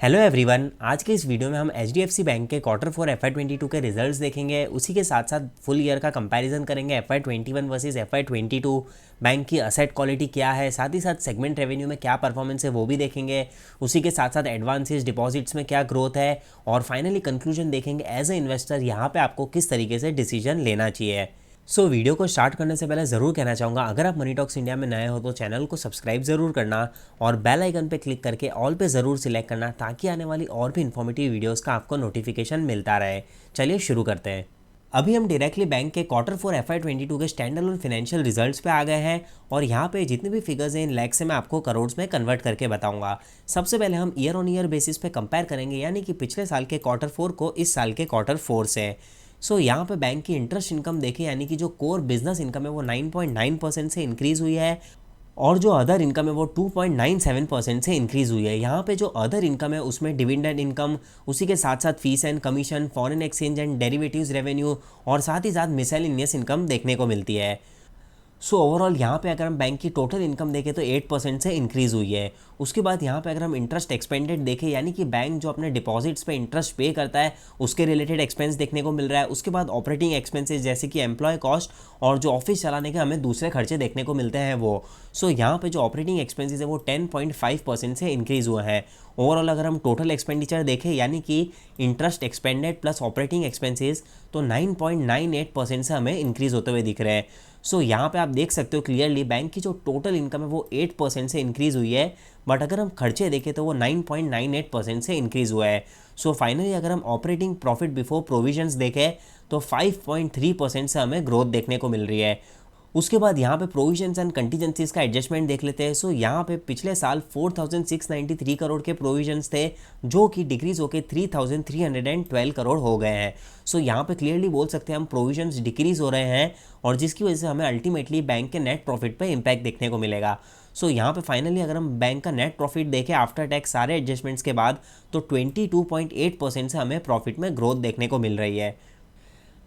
Hello everyone, आज के इस वीडियो में हम एचडीएफसी बैंक के क्वार्टर 4 FY22 के रिजल्ट्स देखेंगे। उसी के साथ साथ फुल ईयर का कंपैरिजन करेंगे FY21 वर्सेस FY22। बैंक की असेट क्वालिटी क्या है, साथ ही साथ सेगमेंट रेवेन्यू में क्या परफॉर्मेंस है वो भी देखेंगे। उसी के साथ साथ एडवांसेस डिपॉजिट्स में क्या ग्रोथ है और फाइनली कंक्लूजन देखेंगे एज ए इन्वेस्टर यहाँ पे आपको किस तरीके से डिसीजन लेना चाहिए। वीडियो को स्टार्ट करने से पहले ज़रूर कहना चाहूँगा, अगर आप मनी टॉक्स इंडिया में नए हो तो चैनल को सब्सक्राइब ज़रूर करना और बेल आइकन पे क्लिक करके ऑल पे ज़रूर सिलेक्ट करना ताकि आने वाली और भी इन्फॉर्मेटिव वीडियोस का आपको नोटिफिकेशन मिलता रहे। चलिए शुरू करते हैं। अभी हम डायरेक्टली बैंक के क्वार्टर 4 FY22 के स्टैंड अलोन फाइनेंशियल रिजल्ट्स पे आ गए हैं और यहाँ पे जितने भी फिगर्स हैं इन लैक्स से मैं आपको करोड़ में कन्वर्ट करके बताऊंगा। सबसे पहले हम ईयर ऑन ईयर बेसिस पे कंपेयर करेंगे, यानी कि पिछले साल के क्वार्टर 4 को इस साल के क्वार्टर 4 से। यहाँ पे बैंक की इंटरेस्ट इनकम देखें, यानी कि जो कोर बिजनेस इनकम है वो 9.9% से इंक्रीज़ हुई है और जो अदर इनकम है वो 2.97% से इंक्रीज़ हुई है। यहाँ पे जो अदर इनकम है उसमें डिविडेंड इनकम, उसी के साथ साथ fees and commission, foreign exchange and derivatives revenue और साथ ही साथ मिसलेनियस इनकम देखने को मिलती है। ओवरऑल यहाँ पे अगर हम बैंक की टोटल इनकम देखें तो 8% से इंक्रीज़ हुई है। उसके बाद यहाँ पे अगर हम इंटरेस्ट एक्सपेंडेड देखें, यानी कि बैंक जो अपने डिपॉजिट्स पे इंटरेस्ट पे करता है उसके रिलेटेड एक्सपेंस देखने को मिल रहा है। उसके बाद ऑपरेटिंग एक्सपेंसेस जैसे कि एम्प्लॉय कॉस्ट और जो ऑफिस चलाने के हमें दूसरे खर्चे देखने को मिलते हैं वो। यहाँ पे जो ऑपरेटिंग एक्सपेंसेस है वो 10.5% से इंक्रीज़ हुआ है। ओवरऑल अगर हम टोटल एक्सपेंडिचर देखें, यानी कि interest expanded plus operating expenses, तो 9.98% से हमें इंक्रीज़ होते हुए दिख रहे हैं। यहाँ पे आप देख सकते हो क्लियरली बैंक की जो टोटल इनकम है वो 8% से इंक्रीज़ हुई है, बट अगर हम खर्चे देखें तो वो 9.98% से इंक्रीज़ हुआ है। फाइनली अगर हम ऑपरेटिंग प्रॉफिट बिफोर प्रोविजंस देखें तो 5.3% से हमें ग्रोथ देखने को मिल रही है। उसके बाद यहाँ पे प्रोविजंस एंड कंटीजेंसीज का एडजस्टमेंट देख लेते हैं। यहाँ पे पिछले साल 4,693 करोड़ के प्रोविजंस थे जो कि डिक्रीज होकर 3,312 करोड़ हो गए हैं। यहाँ पे क्लियरली बोल सकते हैं हम प्रोविजंस डिक्रीज हो रहे हैं और जिसकी वजह से हमें अल्टीमेटली बैंक के नेट प्रॉफिट पे इम्पैक्ट देखने को मिलेगा। यहाँ पे फाइनली अगर हम बैंक का नेट प्रॉफिट देखें आफ्टर टैक्स सारे एडजस्टमेंट्स के बाद तो 22.8% से हमें प्रॉफिट में ग्रोथ देखने को मिल रही है।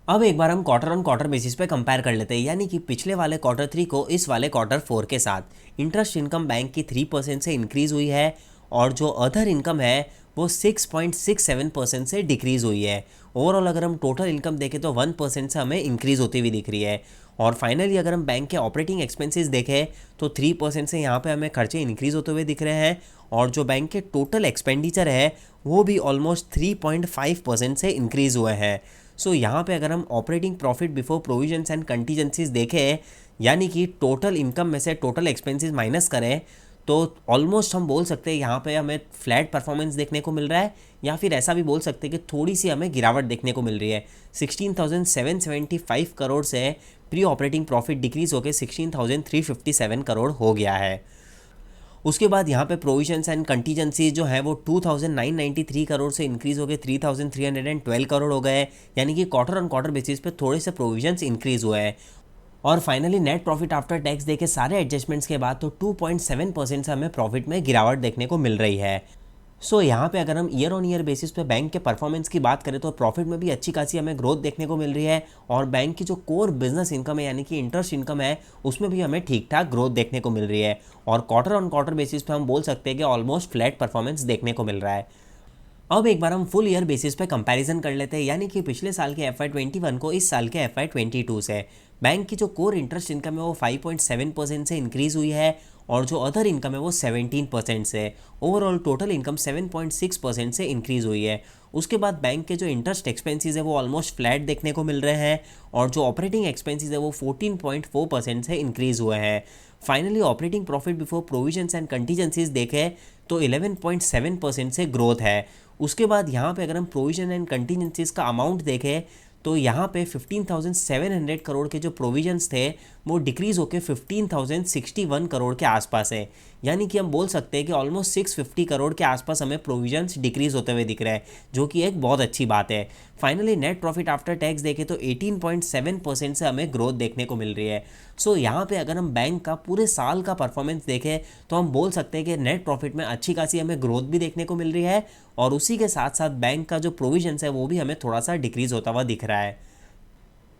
अब एक बार हम क्वार्टर ऑन क्वार्टर बेसिस पे कंपेयर कर लेते हैं, यानी कि पिछले वाले क्वार्टर 3 को इस वाले क्वार्टर 4 के साथ। इंटरेस्ट इनकम बैंक की 3% से इंक्रीज़ हुई है और जो अदर इनकम है वो 6.67% से डिक्रीज़ हुई है। ओवरऑल अगर हम टोटल इनकम देखें तो 1% से हमें इंक्रीज़ होती हुई दिख रही है। और फाइनली अगर हम बैंक के ऑपरेटिंग एक्सपेंसेस देखें तो 3% से यहाँ पे हमें खर्चे इंक्रीज़ होते हुए दिख रहे हैं और जो बैंक के टोटल एक्सपेंडिचर है वो भी ऑलमोस्ट 3.5% से इंक्रीज़ हुए हैं। यहाँ पे अगर हम operating profit before provisions and contingencies देखें, यानी कि टोटल इनकम में से टोटल एक्सपेंसेस माइनस करें, तो ऑलमोस्ट हम बोल सकते हैं यहाँ पे हमें फ्लैट परफॉर्मेंस देखने को मिल रहा है, या फिर ऐसा भी बोल सकते हैं कि थोड़ी सी हमें गिरावट देखने को मिल रही है। 16,775 करोड़ से प्री ऑपरेटिंग प्रॉफिट डिक्रीज होकर 16,357 करोड़ हो गया है। उसके बाद यहाँ पे प्रोविजंस एंड कंटीजेंसी जो है वो 2,993 करोड़ से इंक्रीज़ हो गए 3,312 करोड़ हो गए, यानी कि क्वार्टर ऑन क्वार्टर बेसिस पे थोड़े से प्रोविजंस इंक्रीज़ हुए हैं। और finally net profit after tax देके सारे एडजस्टमेंट्स के बाद तो 2.7% से हमें प्रॉफिट में गिरावट देखने को मिल रही है। यहाँ पे अगर हम ईयर ऑन ईयर बेसिस पे बैंक के परफॉर्मेंस की बात करें तो प्रॉफिट में भी अच्छी खासी हमें ग्रोथ देखने को मिल रही है और बैंक की जो कोर बिजनेस इनकम है, यानी कि इंटरेस्ट इनकम है, उसमें भी हमें ठीक ठाक ग्रोथ देखने को मिल रही है। और क्वार्टर ऑन क्वार्टर बेसिस पे हम बोल सकते हैं कि ऑलमोस्ट फ्लैट परफॉर्मेंस देखने को मिल रहा है। अब एक बार हम फुल ईयर बेसिस पे कंपैरिजन कर लेते हैं, यानी कि पिछले साल के FY21 को इस साल के FY22 से। बैंक की जो कोर इंटरेस्ट इनकम है वो 5.7% से इंक्रीज़ हुई है और जो अदर इनकम है वो 17% से। ओवरऑल टोटल इनकम 7.6% से इंक्रीज़ हुई है। उसके बाद बैंक के जो इंटरेस्ट एक्सपेंसेस है वो ऑलमोस्ट फ्लैट देखने को मिल रहे हैं और जो ऑपरेटिंग एक्सपेंसेस है वो 14.4% से इंक्रीज़ हुए हैं। Finally operating profit before provisions and contingencies देखें तो 11.7% से ग्रोथ है। उसके बाद यहाँ पे अगर हम प्रोविजन एंड कंटीजेंसीज का अमाउंट देखें तो यहाँ पे 15,700 करोड़ के जो प्रोविजंस थे वो डिक्रीज़ होकर 15,061 करोड़ के आसपास है, यानी कि हम बोल सकते हैं कि ऑलमोस्ट 650 करोड़ के आसपास हमें प्रोविजंस डिक्रीज़ होते हुए दिख रहा है, जो कि एक बहुत अच्छी बात है। Finally net profit after tax देखें तो 18.7% से हमें ग्रोथ देखने को मिल रही है। यहाँ पे अगर हम बैंक का पूरे साल का परफॉर्मेंस देखें तो हम बोल सकते हैं कि नेट प्रॉफिट में अच्छी खासी हमें ग्रोथ भी देखने को मिल रही है और उसी के साथ साथ बैंक का जो प्रोविजंस है वो भी हमें थोड़ा सा डिक्रीज़ होता हुआ दिख रहा है।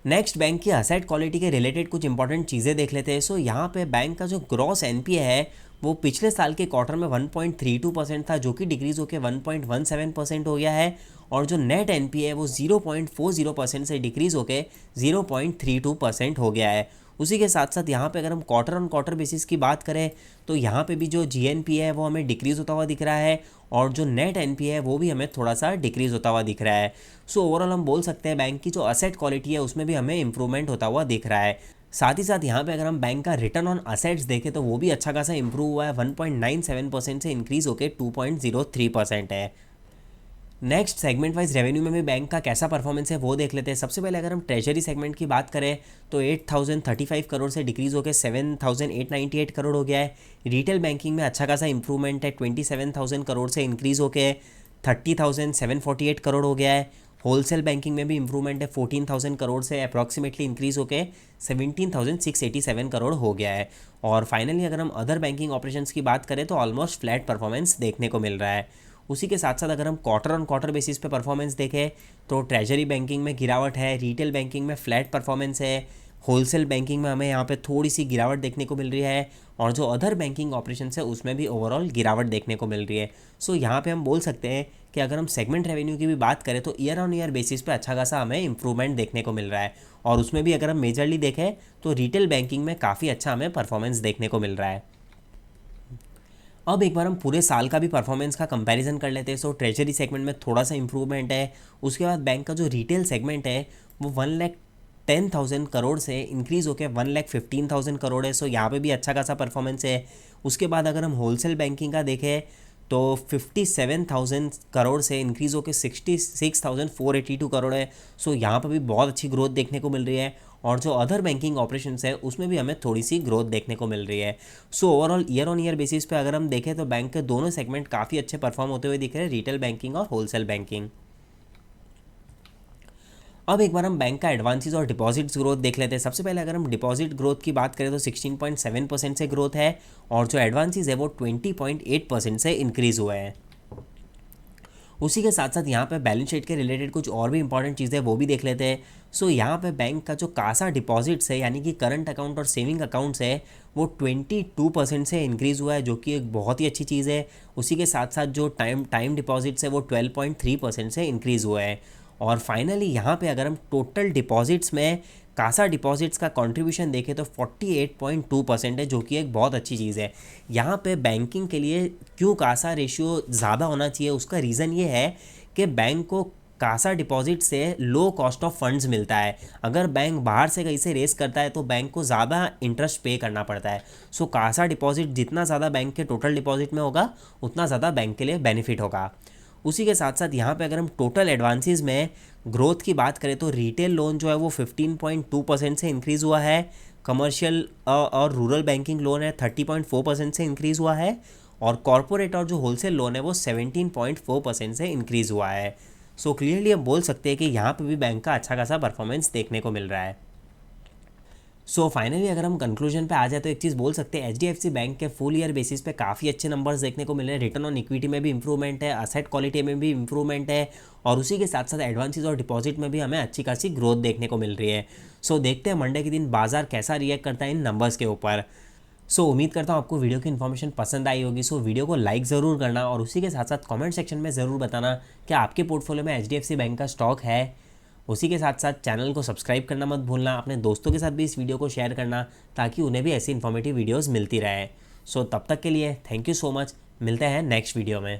नेक्स्ट बैंक की असेट क्वालिटी के रिलेटेड कुछ इंपॉर्टेंट चीज़ें देख लेते हैं। सो यहाँ पे बैंक का जो ग्रॉस एनपीए है वो पिछले साल के क्वार्टर में 1.32% था, जो कि डिक्रीज होकर 1.17% हो गया है। और जो नेट एनपीए है वो 0.40% से डिक्रीज होकर 0.32% हो गया है। उसी के साथ साथ यहाँ पे अगर हम क्वार्टर ऑन क्वार्टर बेसिस की बात करें तो यहाँ पे भी जो जीएनपीए है वो हमें डिक्रीज होता हुआ दिख रहा है, और जो नेट एनपीए है वो भी हमें थोड़ा सा डिक्रीज होता हुआ दिख रहा है। सो ओवरऑल हम बोल सकते हैं बैंक की जो असेट क्वालिटी है उसमें भी हमें इंप्रूवमेंट होता हुआ दिख रहा है। साथ ही साथ यहाँ पे अगर हम बैंक का रिटर्न ऑन असेट्स देखें तो वो भी अच्छा खासा इंप्रूव हुआ है, 1.97% से इंक्रीज होकर 2.03% है। नेक्स्ट सेगमेंट वाइज रेवेन्यू में भी बैंक का कैसा परफॉर्मेंस है वो देख लेते हैं। सबसे पहले अगर हम ट्रेजरी सेगमेंट की बात करें तो 8035 करोड़ से डिक्रीज होकर 7898 करोड़ हो गया है। रिटेल बैंकिंग में अच्छा खासा इंप्रूवमेंट है, 27000 करोड़ से इंक्रीज होकर 30748 करोड़ हो गया है। होलसेल बैंकिंग में भी इंप्रूवमेंट है, 14000 करोड़ से अप्रॉक्सीमेटली इंक्रीज होकर 17687 करोड़ हो गया है। और फाइनली अगर हम अदर बैंकिंग ऑपरेशंस की बात करें तो ऑलमोस्ट फ्लैट परफॉर्मेंस देखने को मिल रहा है। उसी के साथ साथ अगर हम क्वार्टर ऑन क्वार्टर बेसिस पे परफॉर्मेंस देखें तो ट्रेजरी बैंकिंग में गिरावट है, रिटेल बैंकिंग में फ्लैट परफॉर्मेंस है, होलसेल बैंकिंग में हमें यहाँ पे थोड़ी सी गिरावट देखने को मिल रही है, और जो अदर बैंकिंग ऑपरेशन है उसमें भी ओवरऑल गिरावट देखने को मिल रही है। सो यहाँ पे हम बोल सकते हैं कि अगर हम सेगमेंट रेवेन्यू की भी बात करें तो ईयर ऑन ईयर बेसिस पे अच्छा खासा हमें इंप्रूवमेंट देखने को मिल रहा है, और उसमें भी अगर हम मेजरली देखें तो रिटेल बैंकिंग में काफ़ी अच्छा हमें परफॉर्मेंस देखने को मिल रहा है। अब एक बार हम पूरे साल का भी परफॉर्मेंस का कंपैरिजन कर लेते हैं। सो ट्रेजरी सेगमेंट में थोड़ा सा इंप्रूवमेंट है। उसके बाद बैंक का जो रिटेल सेगमेंट है वो 1,10,000 करोड़ से इंक्रीज़ होकर 1,15,000 करोड़ है। सो यहाँ पे भी अच्छा खासा परफॉर्मेंस है। उसके बाद अगर हम होलसेल बैंकिंग का देखें तो 57,000 करोड़ से इंक्रीज़ होकर 66,482 करोड़ है। सो यहाँ पर भी बहुत अच्छी ग्रोथ देखने को मिल रही है, और जो अदर बैंकिंग ऑपरेशंस है उसमें भी हमें थोड़ी सी ग्रोथ देखने को मिल रही है। So overall year on year basis पे अगर हम देखें तो बैंक के दोनों सेगमेंट काफ़ी अच्छे परफॉर्म होते हुए दिख रहे हैं, रिटेल बैंकिंग और होलसेल बैंकिंग। अब एक बार हम बैंक का एडवांसेस और डिपॉजिट्स ग्रोथ देख लेते हैं। सबसे पहले अगर हम डिपॉजिट ग्रोथ की बात करें तो 16.7% से ग्रोथ है, और जो एडवांसेस है वो 20.8% से इंक्रीज़ हुआ है। उसी के साथ साथ यहाँ पे बैलेंस शीट के रिलेटेड कुछ और भी इंपॉर्टेंट चीज़ें वो भी देख लेते हैं। सो यहाँ पे बैंक का जो कासा डिपॉजिट्स है यानी कि करंट अकाउंट और सेविंग अकाउंट्स है वो 22% से इंक्रीज़ हुआ है, जो कि एक बहुत ही अच्छी चीज़ है। उसी के साथ साथ जो टाइम डिपॉजिट्स है वो 12.3% से इंक्रीज़ हुआ है। और फाइनली यहाँ पे अगर हम टोटल डिपॉजिट्स में कासा डिपॉजिट्स का कंट्रीब्यूशन देखें तो 48.2% है, जो कि एक बहुत अच्छी चीज़ है। यहाँ पे बैंकिंग के लिए क्यों कासा रेशियो ज़्यादा होना चाहिए, उसका रीज़न ये है कि बैंक को कासा डिपॉजिट से लो कॉस्ट ऑफ फंड्स मिलता है। अगर बैंक बाहर से कहीं से रेस करता है तो बैंक को ज़्यादा इंटरेस्ट पे करना पड़ता है। सो कासा डिपॉजिट जितना ज़्यादा बैंक के टोटल डिपॉजिट में होगा उतना ज़्यादा बैंक के लिए बेनिफिट होगा। उसी के साथ साथ यहाँ पे अगर हम टोटल एडवांसेस में ग्रोथ की बात करें तो रिटेल लोन जो है वो 15.2% से इंक्रीज़ हुआ है, कमर्शियल और रूरल बैंकिंग लोन है 30.4% से इंक्रीज़ हुआ है, और कॉरपोरेट और जो होलसेल लोन है वो 17.4% से इंक्रीज़ हुआ है। सो क्लियरली हम बोल सकते हैं कि यहाँ पे भी बैंक का अच्छा खासा परफॉर्मेंस देखने को मिल रहा है। सो फाइनली अगर हम कंक्लूजन पे आ जाए तो एक चीज़ बोल सकते हैं, एचडीएफसी बैंक के फुल ईयर बेसिस पे काफ़ी अच्छे नंबर्स देखने को मिल रहे हैं। रिटर्न ऑन इक्विटी में भी इंप्रूवमेंट है, असेट क्वालिटी में भी इंप्रूवमेंट है, और उसी के साथ साथ एडवांसेस और डिपॉजिट में भी हमें अच्छी खासी ग्रोथ देखने को मिल रही है। सो देखते हैं मंडे के दिन बाजार कैसा रिएक्ट करता है इन नंबर्स के ऊपर। सो उम्मीद करता हूँ आपको वीडियो की इन्फॉर्मेशन पसंद आई होगी। सो वीडियो को लाइक ज़रूर करना, और उसी के साथ साथ कमेंट सेक्शन में ज़रूर बताना कि आपके पोर्टफोलियो में एचडीएफसी बैंक का स्टॉक है। उसी के साथ साथ चैनल को सब्सक्राइब करना मत भूलना, अपने दोस्तों के साथ भी इस वीडियो को शेयर करना ताकि उन्हें भी ऐसी इन्फॉर्मेटिव वीडियोस मिलती रहे। सो तब तक के लिए थैंक यू सो मच, मिलते हैं नेक्स्ट वीडियो में।